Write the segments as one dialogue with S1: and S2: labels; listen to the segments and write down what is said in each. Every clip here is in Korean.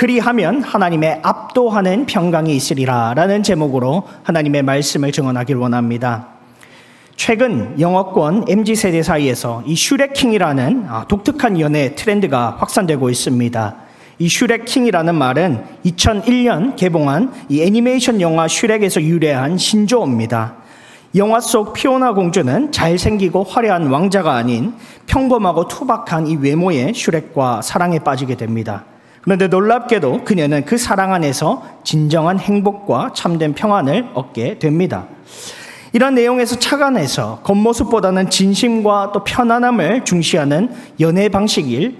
S1: 그리하면 하나님의 압도하는 평강이 있으리라 라는 제목으로 하나님의 말씀을 증언하길 원합니다. 최근 영어권 MZ세대 사이에서 이 슈렉킹이라는 독특한 연애 트렌드가 확산되고 있습니다. 이 슈렉킹이라는 말은 2001년 개봉한 이 애니메이션 영화 슈렉에서 유래한 신조어입니다. 영화 속 피오나 공주는 잘생기고 화려한 왕자가 아닌 평범하고 투박한 이 외모의 슈렉과 사랑에 빠지게 됩니다. 그런데 놀랍게도 그녀는 그 사랑 안에서 진정한 행복과 참된 평안을 얻게 됩니다. 이런 내용에서 착안해서 겉모습보다는 진심과 또 편안함을 중시하는 연애 방식이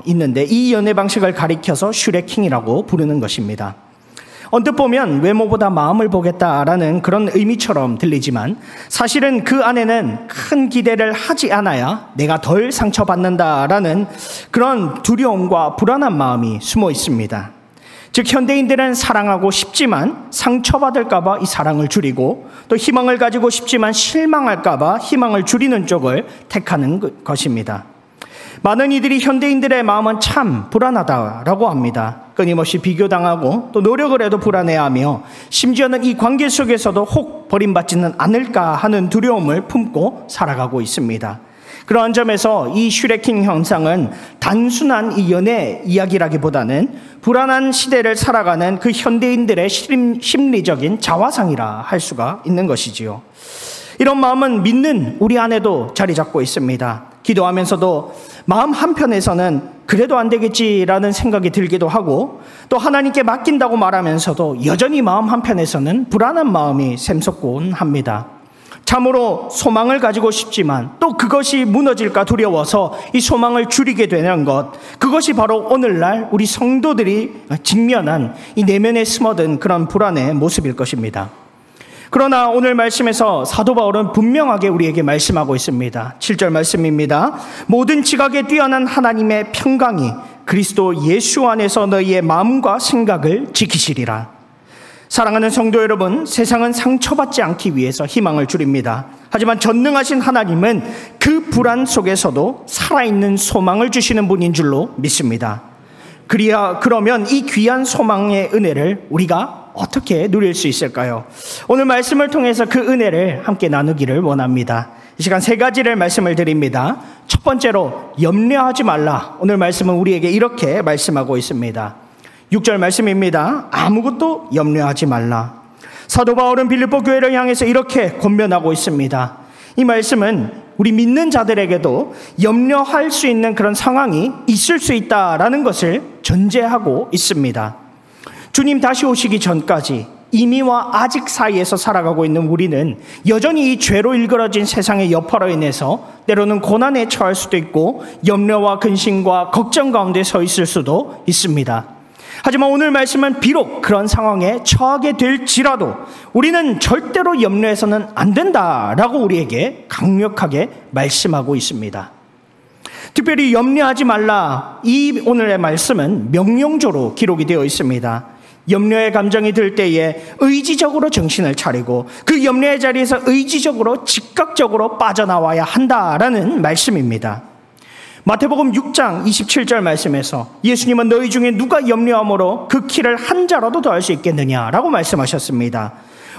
S1: 있는데 이 연애 방식을 가리켜서 슈렉킹이라고 부르는 것입니다. 언뜻 보면 외모보다 마음을 보겠다라는 그런 의미처럼 들리지만 사실은 그 안에는 큰 기대를 하지 않아야 내가 덜 상처받는다라는 그런 두려움과 불안한 마음이 숨어 있습니다. 즉 현대인들은 사랑하고 싶지만 상처받을까 봐 이 사랑을 줄이고 또 희망을 가지고 싶지만 실망할까 봐 희망을 줄이는 쪽을 택하는 것입니다. 많은 이들이 현대인들의 마음은 참 불안하다라고 합니다. 끊임없이 비교당하고 또 노력을 해도 불안해하며 심지어는 이 관계 속에서도 혹 버림받지는 않을까 하는 두려움을 품고 살아가고 있습니다. 그러한 점에서 이 슈렉킹 현상은 단순한 이 연애 이야기라기보다는 불안한 시대를 살아가는 그 현대인들의 심리적인 자화상이라 할 수가 있는 것이지요. 이런 마음은 믿는 우리 안에도 자리 잡고 있습니다. 기도하면서도 마음 한편에서는 그래도 안 되겠지라는 생각이 들기도 하고 또 하나님께 맡긴다고 말하면서도 여전히 마음 한편에서는 불안한 마음이 샘솟곤 합니다. 참으로 소망을 가지고 싶지만 또 그것이 무너질까 두려워서 이 소망을 줄이게 되는 것, 그것이 바로 오늘날 우리 성도들이 직면한 이 내면에 스며든 그런 불안의 모습일 것입니다. 그러나 오늘 말씀에서 사도 바울은 분명하게 우리에게 말씀하고 있습니다. 7절 말씀입니다. 모든 지각에 뛰어난 하나님의 평강이 그리스도 예수 안에서 너희의 마음과 생각을 지키시리라. 사랑하는 성도 여러분, 세상은 상처받지 않기 위해서 희망을 줄입니다. 하지만 전능하신 하나님은 그 불안 속에서도 살아있는 소망을 주시는 분인 줄로 믿습니다. 그러면 이 귀한 소망의 은혜를 우리가 어떻게 누릴 수 있을까요? 오늘 말씀을 통해서 그 은혜를 함께 나누기를 원합니다. 이 시간 세 가지를 말씀을 드립니다. 첫 번째로 염려하지 말라. 오늘 말씀은 우리에게 이렇게 말씀하고 있습니다. 6절 말씀입니다. 아무것도 염려하지 말라. 사도 바울은 빌립보 교회를 향해서 이렇게 권면하고 있습니다. 이 말씀은 우리 믿는 자들에게도 염려할 수 있는 그런 상황이 있을 수 있다라는 것을 전제하고 있습니다. 주님 다시 오시기 전까지 이미와 아직 사이에서 살아가고 있는 우리는 여전히 이 죄로 일그러진 세상의 여파로 인해서 때로는 고난에 처할 수도 있고 염려와 근심과 걱정 가운데 서 있을 수도 있습니다. 하지만 오늘 말씀은 비록 그런 상황에 처하게 될지라도 우리는 절대로 염려해서는 안 된다라고 우리에게 강력하게 말씀하고 있습니다. 특별히 염려하지 말라, 이 오늘의 말씀은 명령조로 기록이 되어 있습니다. 염려의 감정이 들 때에 의지적으로 정신을 차리고 그 염려의 자리에서 의지적으로 즉각적으로 빠져나와야 한다라는 말씀입니다. 마태복음 6장 27절 말씀에서 예수님은 너희 중에 누가 염려함으로 그 키를 한 자라도 더할 수 있겠느냐라고 말씀하셨습니다.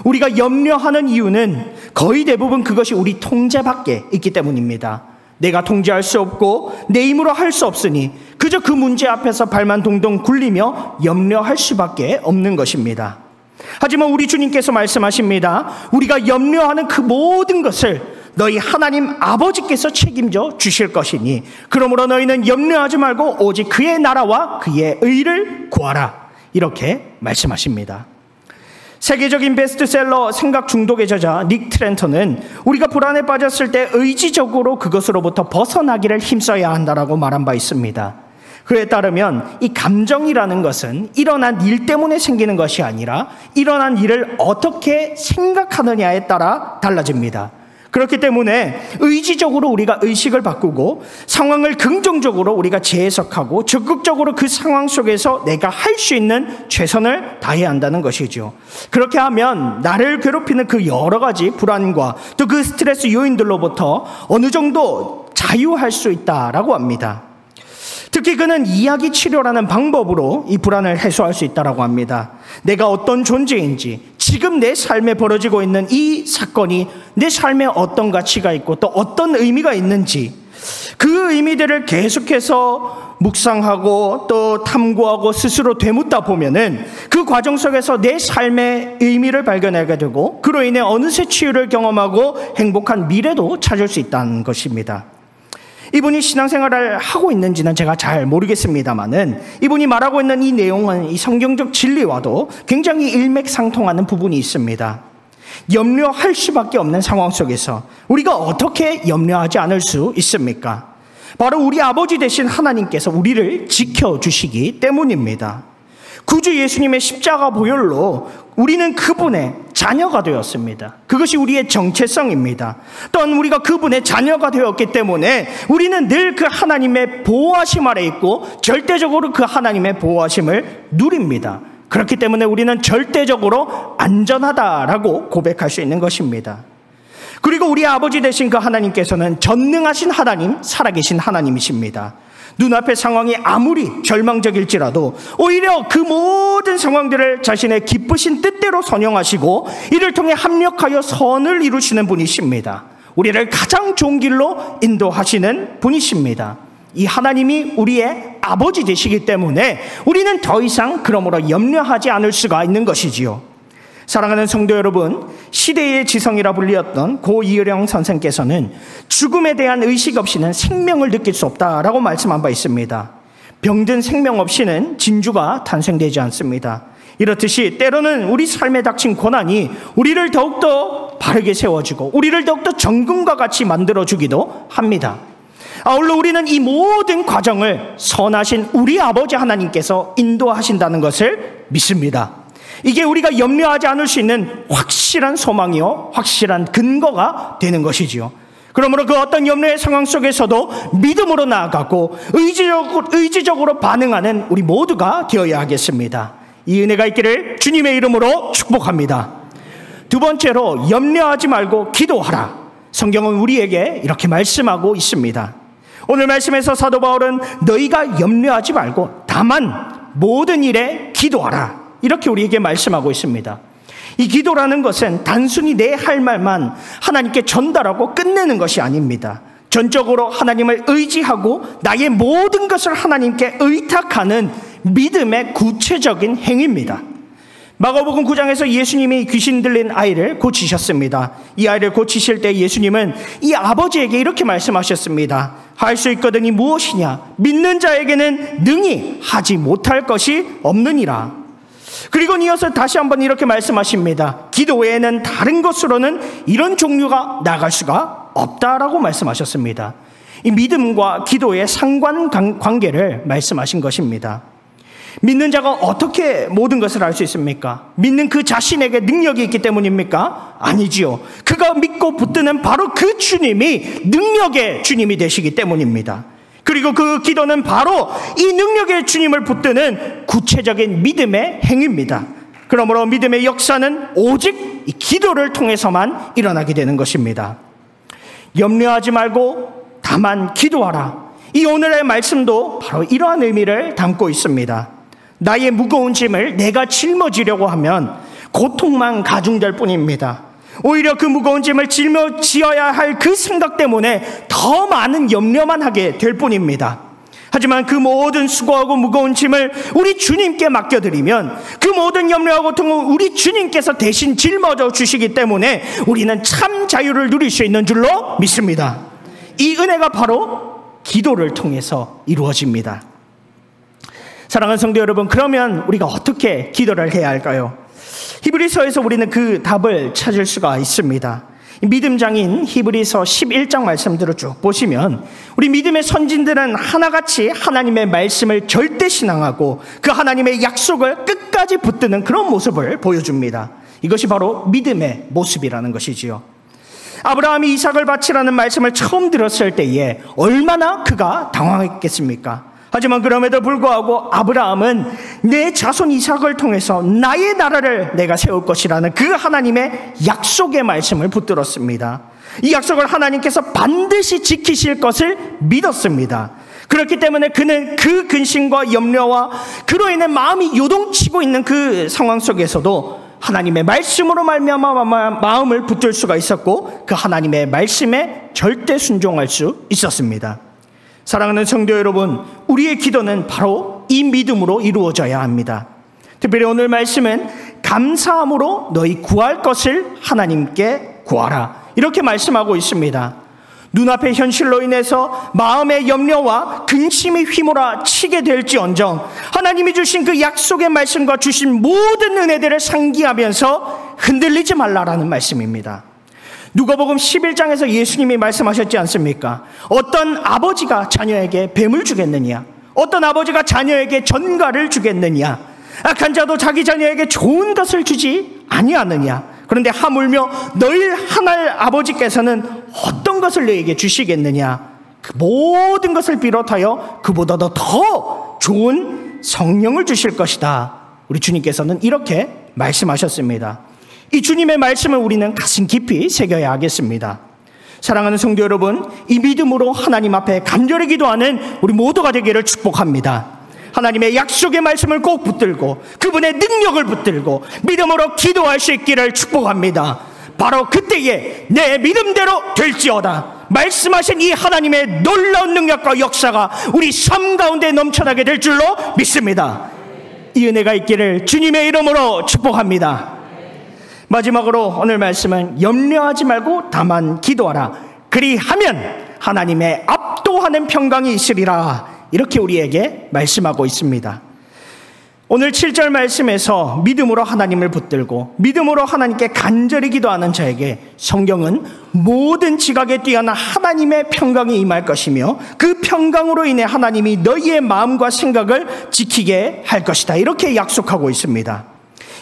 S1: 우리가 염려하는 이유는 거의 대부분 그것이 우리 통제 밖에 있기 때문입니다. 내가 통제할 수 없고 내 힘으로 할 수 없으니 그저 그 문제 앞에서 발만 동동 굴리며 염려할 수밖에 없는 것입니다. 하지만 우리 주님께서 말씀하십니다. 우리가 염려하는 그 모든 것을 너희 하나님 아버지께서 책임져 주실 것이니 그러므로 너희는 염려하지 말고 오직 그의 나라와 그의 의를 구하라. 이렇게 말씀하십니다. 세계적인 베스트셀러 생각 중독의 저자 닉 트렌턴은 우리가 불안에 빠졌을 때 의지적으로 그것으로부터 벗어나기를 힘써야 한다라고 말한 바 있습니다. 그에 따르면 이 감정이라는 것은 일어난 일 때문에 생기는 것이 아니라 일어난 일을 어떻게 생각하느냐에 따라 달라집니다. 그렇기 때문에 의지적으로 우리가 의식을 바꾸고 상황을 긍정적으로 우리가 재해석하고 적극적으로 그 상황 속에서 내가 할 수 있는 최선을 다해야 한다는 것이죠. 그렇게 하면 나를 괴롭히는 그 여러 가지 불안과 또 그 스트레스 요인들로부터 어느 정도 자유할 수 있다라고 합니다. 특히 그는 이야기 치료라는 방법으로 이 불안을 해소할 수 있다고 합니다. 내가 어떤 존재인지, 지금 내 삶에 벌어지고 있는 이 사건이 내 삶에 어떤 가치가 있고 또 어떤 의미가 있는지, 그 의미들을 계속해서 묵상하고 또 탐구하고 스스로 되묻다 보면은 그 과정 속에서 내 삶의 의미를 발견하게 되고, 그로 인해 어느새 치유를 경험하고 행복한 미래도 찾을 수 있다는 것입니다. 이분이 신앙생활을 하고 있는지는 제가 잘 모르겠습니다만은 이분이 말하고 있는 이 내용은 이 성경적 진리와도 굉장히 일맥상통하는 부분이 있습니다. 염려할 수밖에 없는 상황 속에서 우리가 어떻게 염려하지 않을 수 있습니까? 바로 우리 아버지 되신 하나님께서 우리를 지켜주시기 때문입니다. 구주 예수님의 십자가 보혈로 우리는 그분의 자녀가 되었습니다. 그것이 우리의 정체성입니다. 또한 우리가 그분의 자녀가 되었기 때문에 우리는 늘 그 하나님의 보호하심 아래 있고 절대적으로 그 하나님의 보호하심을 누립니다. 그렇기 때문에 우리는 절대적으로 안전하다라고 고백할 수 있는 것입니다. 그리고 우리 아버지 되신 그 하나님께서는 전능하신 하나님, 살아계신 하나님이십니다. 눈앞의 상황이 아무리 절망적일지라도 오히려 그 모든 상황들을 자신의 기쁘신 뜻대로 선용하시고 이를 통해 합력하여 선을 이루시는 분이십니다. 우리를 가장 좋은 길로 인도하시는 분이십니다. 이 하나님이 우리의 아버지 되시기 때문에 우리는 더 이상 그러므로 염려하지 않을 수가 있는 것이지요. 사랑하는 성도 여러분, 시대의 지성이라 불리었던 고 이효령 선생께서는 죽음에 대한 의식 없이는 생명을 느낄 수 없다라고 말씀한 바 있습니다. 병든 생명 없이는 진주가 탄생되지 않습니다. 이렇듯이 때로는 우리 삶에 닥친 고난이 우리를 더욱더 바르게 세워주고 우리를 더욱더 정금과 같이 만들어주기도 합니다. 아울러 우리는 이 모든 과정을 선하신 우리 아버지 하나님께서 인도하신다는 것을 믿습니다. 이게 우리가 염려하지 않을 수 있는 확실한 소망이요, 확실한 근거가 되는 것이지요. 그러므로 그 어떤 염려의 상황 속에서도 믿음으로 나아가고 의지적으로 반응하는 우리 모두가 되어야 하겠습니다. 이 은혜가 있기를 주님의 이름으로 축복합니다. 두 번째로, 염려하지 말고 기도하라. 성경은 우리에게 이렇게 말씀하고 있습니다. 오늘 말씀에서 사도 바울은 너희가 염려하지 말고 다만 모든 일에 기도하라, 이렇게 우리에게 말씀하고 있습니다. 이 기도라는 것은 단순히 내 할 말만 하나님께 전달하고 끝내는 것이 아닙니다. 전적으로 하나님을 의지하고 나의 모든 것을 하나님께 의탁하는 믿음의 구체적인 행위입니다. 마가복음 9장에서 예수님이 귀신 들린 아이를 고치셨습니다. 이 아이를 고치실 때 예수님은 이 아버지에게 이렇게 말씀하셨습니다. 할 수 있거든이 무엇이냐? 믿는 자에게는 능히 하지 못할 것이 없느니라. 그리고 이어서 다시 한번 이렇게 말씀하십니다. 기도 외에는 다른 것으로는 이런 종류가 나갈 수가 없다라고 말씀하셨습니다. 이 믿음과 기도의 상관관계를 말씀하신 것입니다. 믿는 자가 어떻게 모든 것을 알 수 있습니까? 믿는 그 자신에게 능력이 있기 때문입니까? 아니지요. 그가 믿고 붙드는 바로 그 주님이 능력의 주님이 되시기 때문입니다. 그리고 그 기도는 바로 이 능력의 주님을 붙드는 구체적인 믿음의 행위입니다. 그러므로 믿음의 역사는 오직 이 기도를 통해서만 일어나게 되는 것입니다. 염려하지 말고 다만 기도하라. 이 오늘의 말씀도 바로 이러한 의미를 담고 있습니다. 나의 무거운 짐을 내가 짊어지려고 하면 고통만 가중될 뿐입니다. 오히려 그 무거운 짐을 짊어지어야 할 그 생각 때문에 더 많은 염려만 하게 될 뿐입니다. 하지만 그 모든 수고하고 무거운 짐을 우리 주님께 맡겨드리면 그 모든 염려와 고통을 우리 주님께서 대신 짊어져 주시기 때문에 우리는 참 자유를 누릴 수 있는 줄로 믿습니다. 이 은혜가 바로 기도를 통해서 이루어집니다. 사랑하는 성도 여러분, 그러면 우리가 어떻게 기도를 해야 할까요? 히브리서에서 우리는 그 답을 찾을 수가 있습니다. 믿음장인 히브리서 11장 말씀들을 쭉 보시면 우리 믿음의 선진들은 하나같이 하나님의 말씀을 절대 신앙하고 그 하나님의 약속을 끝까지 붙드는 그런 모습을 보여줍니다. 이것이 바로 믿음의 모습이라는 것이지요. 아브라함이 이삭을 바치라는 말씀을 처음 들었을 때에 얼마나 그가 당황했겠습니까? 하지만 그럼에도 불구하고 아브라함은 내 자손 이삭을 통해서 나의 나라를 내가 세울 것이라는 그 하나님의 약속의 말씀을 붙들었습니다. 이 약속을 하나님께서 반드시 지키실 것을 믿었습니다. 그렇기 때문에 그는 그 근심과 염려와 그로 인해 마음이 요동치고 있는 그 상황 속에서도 하나님의 말씀으로 말미암아 마음을 붙들 수가 있었고 그 하나님의 말씀에 절대 순종할 수 있었습니다. 사랑하는 성도 여러분, 우리의 기도는 바로 이 믿음으로 이루어져야 합니다. 특별히 오늘 말씀은 감사함으로 너희 구할 것을 하나님께 구하라, 이렇게 말씀하고 있습니다. 눈앞의 현실로 인해서 마음의 염려와 근심이 휘몰아치게 될지언정 하나님이 주신 그 약속의 말씀과 주신 모든 은혜들을 상기하면서 흔들리지 말라라는 말씀입니다. 누가복음 11장에서 예수님이 말씀하셨지 않습니까? 어떤 아버지가 자녀에게 뱀을 주겠느냐? 어떤 아버지가 자녀에게 전갈을 주겠느냐? 악한 자도 자기 자녀에게 좋은 것을 주지 아니하느냐? 그런데 하물며 너희 하늘 아버지께서는 어떤 것을 너희에게 주시겠느냐? 그 모든 것을 비롯하여 그보다도 더 좋은 성령을 주실 것이다. 우리 주님께서는 이렇게 말씀하셨습니다. 이 주님의 말씀을 우리는 가슴 깊이 새겨야 하겠습니다. 사랑하는 성도 여러분, 이 믿음으로 하나님 앞에 간절히 기도하는 우리 모두가 되기를 축복합니다. 하나님의 약속의 말씀을 꼭 붙들고 그분의 능력을 붙들고 믿음으로 기도할 수 있기를 축복합니다. 바로 그때에 내 믿음대로 될지어다 말씀하신 이 하나님의 놀라운 능력과 역사가 우리 삶 가운데 넘쳐나게 될 줄로 믿습니다. 이 은혜가 있기를 주님의 이름으로 축복합니다. 마지막으로 오늘 말씀은 염려하지 말고 다만 기도하라, 그리하면 하나님의 압도하는 평강이 있으리라, 이렇게 우리에게 말씀하고 있습니다. 오늘 7절 말씀에서 믿음으로 하나님을 붙들고 믿음으로 하나님께 간절히 기도하는 자에게 성경은 모든 지각에 뛰어난 하나님의 평강이 임할 것이며 그 평강으로 인해 하나님이 너희의 마음과 생각을 지키게 할 것이다, 이렇게 약속하고 있습니다.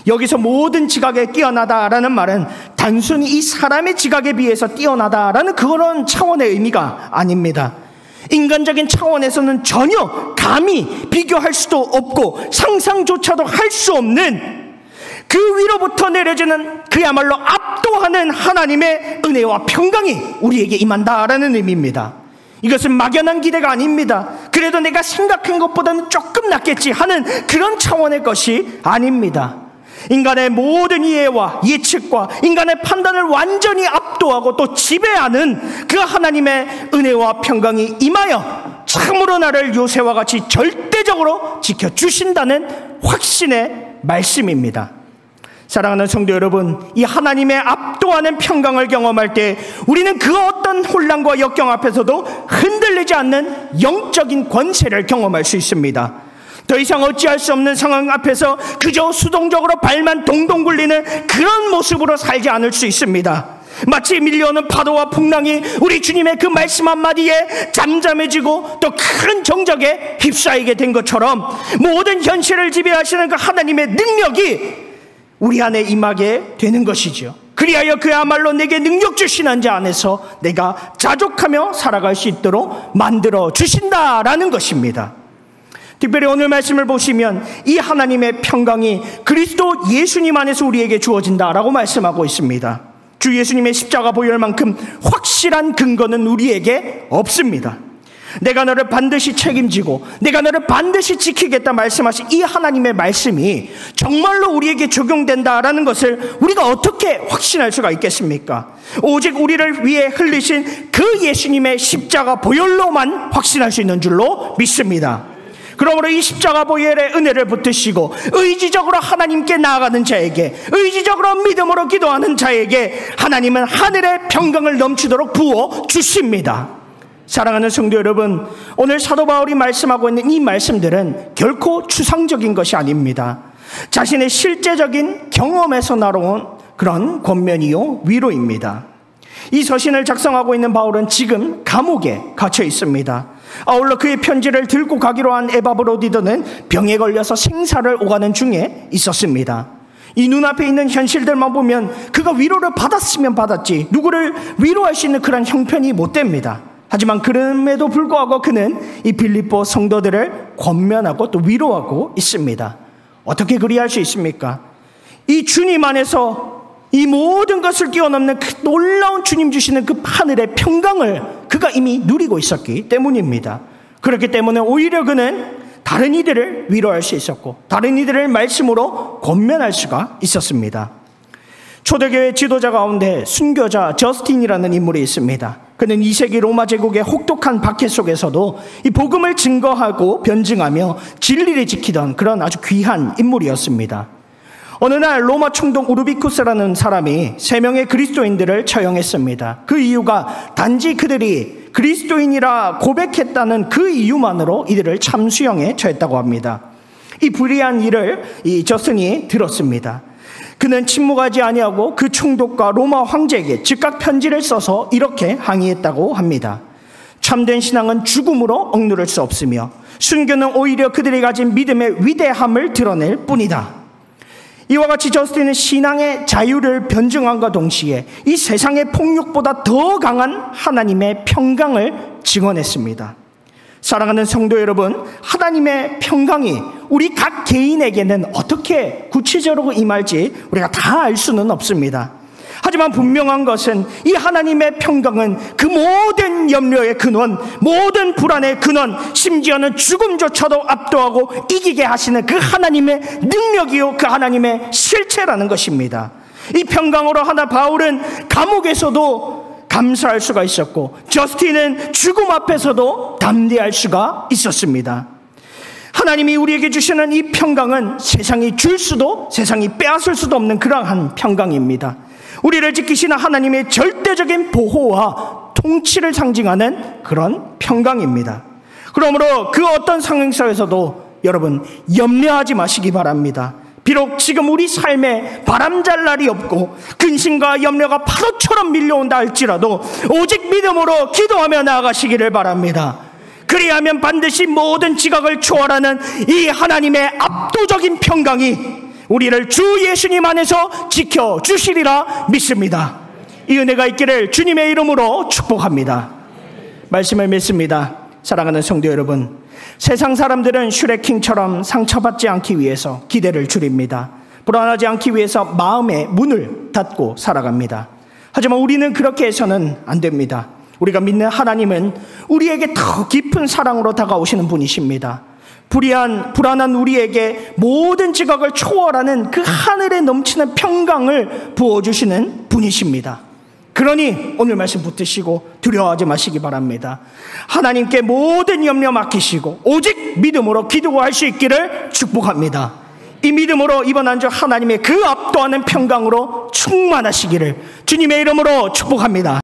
S1: 여기서 모든 지각에 뛰어나다라는 말은 단순히 이 사람의 지각에 비해서 뛰어나다라는 그런 차원의 의미가 아닙니다. 인간적인 차원에서는 전혀 감히 비교할 수도 없고 상상조차도 할 수 없는 그 위로부터 내려지는 그야말로 압도하는 하나님의 은혜와 평강이 우리에게 임한다라는 의미입니다. 이것은 막연한 기대가 아닙니다. 그래도 내가 생각한 것보다는 조금 낫겠지 하는 그런 차원의 것이 아닙니다. 인간의 모든 이해와 예측과 인간의 판단을 완전히 압도하고 또 지배하는 그 하나님의 은혜와 평강이 임하여 참으로 나를 요새와 같이 절대적으로 지켜주신다는 확신의 말씀입니다. 사랑하는 성도 여러분, 이 하나님의 압도하는 평강을 경험할 때 우리는 그 어떤 혼란과 역경 앞에서도 흔들리지 않는 영적인 권세를 경험할 수 있습니다. 더 이상 어찌할 수 없는 상황 앞에서 그저 수동적으로 발만 동동 굴리는 그런 모습으로 살지 않을 수 있습니다. 마치 밀려오는 파도와 풍랑이 우리 주님의 그 말씀 한마디에 잠잠해지고 또 큰 정적에 휩싸이게 된 것처럼 모든 현실을 지배하시는 그 하나님의 능력이 우리 안에 임하게 되는 것이죠. 그리하여 그야말로 내게 능력 주시는 자 안에서 내가 자족하며 살아갈 수 있도록 만들어 주신다라는 것입니다. 특별히 오늘 말씀을 보시면 이 하나님의 평강이 그리스도 예수님 안에서 우리에게 주어진다라고 말씀하고 있습니다. 주 예수님의 십자가 보혈만큼 확실한 근거는 우리에게 없습니다. 내가 너를 반드시 책임지고 내가 너를 반드시 지키겠다 말씀하신 이 하나님의 말씀이 정말로 우리에게 적용된다라는 것을 우리가 어떻게 확신할 수가 있겠습니까? 오직 우리를 위해 흘리신 그 예수님의 십자가 보혈로만 확신할 수 있는 줄로 믿습니다. 그러므로 이 십자가 보혈의 은혜를 붙드시고 의지적으로 하나님께 나아가는 자에게, 의지적으로 믿음으로 기도하는 자에게 하나님은 하늘의 평강을 넘치도록 부어 주십니다. 사랑하는 성도 여러분, 오늘 사도 바울이 말씀하고 있는 이 말씀들은 결코 추상적인 것이 아닙니다. 자신의 실제적인 경험에서 나온 그런 권면이요 위로입니다. 이 서신을 작성하고 있는 바울은 지금 감옥에 갇혀 있습니다. 아울러 그의 편지를 들고 가기로 한 에바브로디도는 병에 걸려서 생사를 오가는 중에 있었습니다. 이 눈앞에 있는 현실들만 보면 그가 위로를 받았으면 받았지 누구를 위로할 수 있는 그런 형편이 못 됩니다. 하지만 그럼에도 불구하고 그는 이 빌립보 성도들을 권면하고 또 위로하고 있습니다. 어떻게 그리할 수 있습니까? 이 주님 안에서 이 모든 것을 뛰어넘는 그 놀라운 주님 주시는 그 하늘의 평강을 그가 이미 누리고 있었기 때문입니다. 그렇기 때문에 오히려 그는 다른 이들을 위로할 수 있었고 다른 이들을 말씀으로 권면할 수가 있었습니다. 초대교회 지도자 가운데 순교자 저스틴이라는 인물이 있습니다. 그는 2세기 로마 제국의 혹독한 박해 속에서도 이 복음을 증거하고 변증하며 진리를 지키던 그런 아주 귀한 인물이었습니다. 어느 날 로마 총독 우르비쿠스라는 사람이 3명의 그리스도인들을 처형했습니다. 그 이유가 단지 그들이 그리스도인이라 고백했다는 그 이유만으로 이들을 참수형에 처했다고 합니다. 이 불의한 일을 이 저스틴이 들었습니다. 그는 침묵하지 아니하고 그 총독과 로마 황제에게 즉각 편지를 써서 이렇게 항의했다고 합니다. 참된 신앙은 죽음으로 억누를 수 없으며 순교는 오히려 그들이 가진 믿음의 위대함을 드러낼 뿐이다. 이와 같이 저스틴은 신앙의 자유를 변증함과 동시에 이 세상의 폭력보다 더 강한 하나님의 평강을 증언했습니다. 사랑하는 성도 여러분, 하나님의 평강이 우리 각 개인에게는 어떻게 구체적으로 임할지 우리가 다 알 수는 없습니다. 하지만 분명한 것은 이 하나님의 평강은 그 모든 염려의 근원, 모든 불안의 근원, 심지어는 죽음조차도 압도하고 이기게 하시는 그 하나님의 능력이요 그 하나님의 실체라는 것입니다. 이 평강으로 바울은 감옥에서도 감사할 수가 있었고 저스틴은 죽음 앞에서도 담대할 수가 있었습니다. 하나님이 우리에게 주시는 이 평강은 세상이 줄 수도 세상이 빼앗을 수도 없는 그러한 평강입니다. 우리를 지키시는 하나님의 절대적인 보호와 통치를 상징하는 그런 평강입니다. 그러므로 그 어떤 상황 속에서도 여러분 염려하지 마시기 바랍니다. 비록 지금 우리 삶에 바람잘 날이 없고 근심과 염려가 파도처럼 밀려온다 할지라도 오직 믿음으로 기도하며 나아가시기를 바랍니다. 그리하면 반드시 모든 지각을 초월하는 이 하나님의 압도적인 평강이 우리를 주 예수님 안에서 지켜주시리라 믿습니다. 이 은혜가 있기를 주님의 이름으로 축복합니다. 말씀을 믿습니다. 사랑하는 성도 여러분, 세상 사람들은 슈레킹처럼 상처받지 않기 위해서 기대를 줄입니다. 불안하지 않기 위해서 마음의 문을 닫고 살아갑니다. 하지만 우리는 그렇게 해서는 안 됩니다. 우리가 믿는 하나님은 우리에게 더 깊은 사랑으로 다가오시는 분이십니다. 불안한 우리에게 모든 지각을 초월하는 그 하늘에 넘치는 평강을 부어주시는 분이십니다. 그러니 오늘 말씀 붙드시고 두려워하지 마시기 바랍니다. 하나님께 모든 염려 맡기시고 오직 믿음으로 기도할 수 있기를 축복합니다. 이 믿음으로 이번 한 주 하나님의 그 압도하는 평강으로 충만하시기를 주님의 이름으로 축복합니다.